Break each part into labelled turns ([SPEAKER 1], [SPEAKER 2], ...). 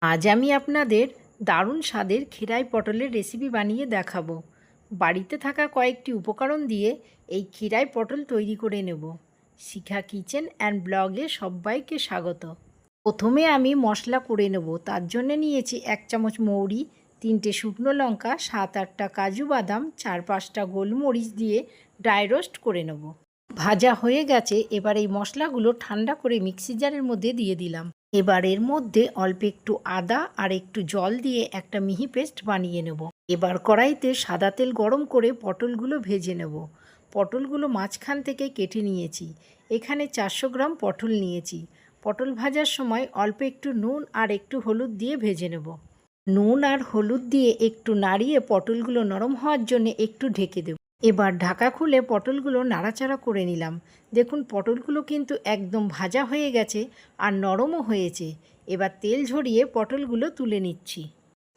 [SPEAKER 1] আজ আমি আপনাদের দারুণ স্বাদের ক্ষীরাই পটলের রেসিপি বানিয়ে দেখাবো। বাড়িতে থাকা কয়েকটি উপকরণ দিয়ে এই ক্ষীরাই পটল তৈরি করে নেব। শিখা কিচেন অ্যান্ড ব্লগে সবাইকে স্বাগত। প্রথমে আমি মশলা করে নেব। তার জন্য নিয়েছি 1 চামচ মৌরি, 3টে শুকনো লঙ্কা, 7-8টা কাজু বাদাম, 4-5টা গোলমরিচ দিয়ে ড্রাই রোস্ট করে নেব। ভাজা হয়ে গেছে। এবার এই মশলাগুলো ঠান্ডা করে মিক্সি জারের মধ্যে দিয়ে দিলাম। এবার এর মধ্যে অল্প একটু আদা আর একটু জল দিয়ে একটা মিহি পেস্ট বানিয়ে নেব। এবার কড়াইতে সাদা তেল গরম করে পটলগুলো ভেজে নেব। পটলগুলো মাঝখান থেকে কেটে নিয়েছি। এখানে 400 গ্রাম পটল নিয়েছি। পটল ভাজার সময় অল্প একটু নুন আর একটু হলুদ দিয়ে ভেজে নেব। নুন আর হলুদ দিয়ে একটু নাড়িয়ে পটলগুলো নরম হওয়ার জন্য একটু ঢেকে দেব। এবার ঢাকা খুলে পটলগুলো নাড়াচাড়া করে নিলাম। দেখুন পটলগুলো কিন্তু একদম ভাজা হয়ে গেছে আর নরমও হয়েছে। এবার তেল ঝরিয়ে পটলগুলো তুলে নিচ্ছি।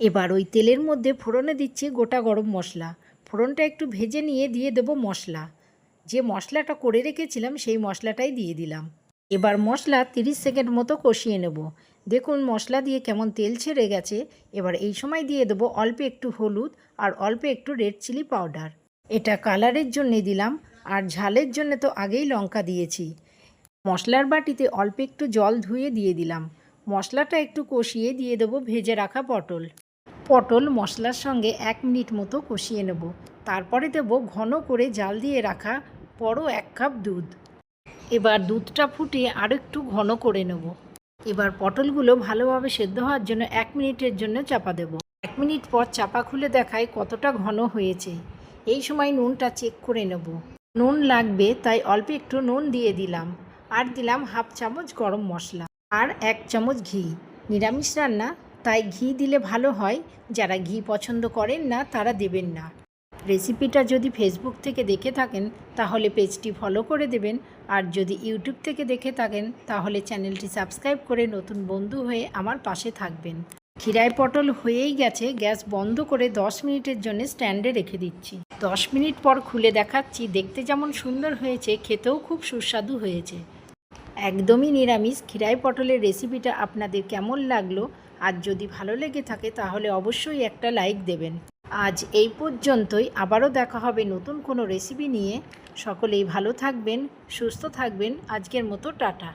[SPEAKER 1] এবার ওই তেলের মধ্যে ফোড়নে দিচ্ছি গোটা গরম মশলা। ফোড়নটা একটু ভেজে নিয়ে দিয়ে দেবো মশলা। যে মশলাটা করে রেখেছিলাম সেই মশলাটাই দিয়ে দিলাম। এবার মশলা 30 সেকেন্ড মতো কষিয়ে নেব। দেখুন মশলা দিয়ে কেমন তেল ছেড়ে গেছে। এবার এই সময় দিয়ে দেবো অল্প একটু হলুদ আর অল্প একটু রেড চিলি পাউডার। এটা কালারের জন্যে দিলাম, আর ঝালের জন্য তো আগেই লঙ্কা দিয়েছি। মশলার বাটিতে অল্প একটু জল ধুয়ে দিয়ে দিলাম। মশলাটা একটু কষিয়ে দিয়ে দেবো ভেজে রাখা পটল। পটল মশলার সঙ্গে 1 মিনিট মতো কষিয়ে নেব। তারপরে দেবো ঘন করে জাল দিয়ে রাখা বড় 1 কাপ দুধ। এবার দুধটা ফুটিয়ে আরও একটু ঘন করে নেব। এবার পটলগুলো ভালোভাবে সেদ্ধ হওয়ার জন্য 1 মিনিটের জন্য চাপা দেব। 1 মিনিট পর চাপা খুলে দেখায় কতটা ঘন হয়েছে। এই সময় নুনটা চেক করে নেব। নুন লাগবে তাই অল্প একটু নুন দিয়ে দিলাম। আর দিলাম 1/2 চামচ গরম মশলা আর 1 চামচ ঘি। নিরামিষ রান্না তাই ঘি দিলে ভালো হয়। যারা ঘি পছন্দ করেন না তারা দেবেন না। রেসিপিটা যদি ফেসবুক থেকে দেখে থাকেন তাহলে পেজটি ফলো করে দেবেন, আর যদি ইউটিউব থেকে দেখে থাকেন তাহলে চ্যানেলটি সাবস্ক্রাইব করে নতুন বন্ধু হয়ে আমার পাশে থাকবেন। ক্ষীরাই পটল হয়েই গেছে। গ্যাস বন্ধ করে 10 মিনিটের জন্য স্ট্যান্ডে রেখে দিচ্ছি। 10 মিনিট পর খুলে দেখাচ্ছি। দেখতে যেমন সুন্দর হয়েছে, খেতেও খুব সুস্বাদু হয়েছে। একদমই নিরামিষ ক্ষীরাই পটলের রেসিপিটা আপনাদের কেমন লাগলো? আর যদি ভালো লেগে থাকে তাহলে অবশ্যই একটা লাইক দেবেন। আজ এই পর্যন্তই। আবারও দেখা হবে নতুন কোনো রেসিপি নিয়ে। সকলেই ভালো থাকবেন, সুস্থ থাকবেন। আজকের মতো টাটা।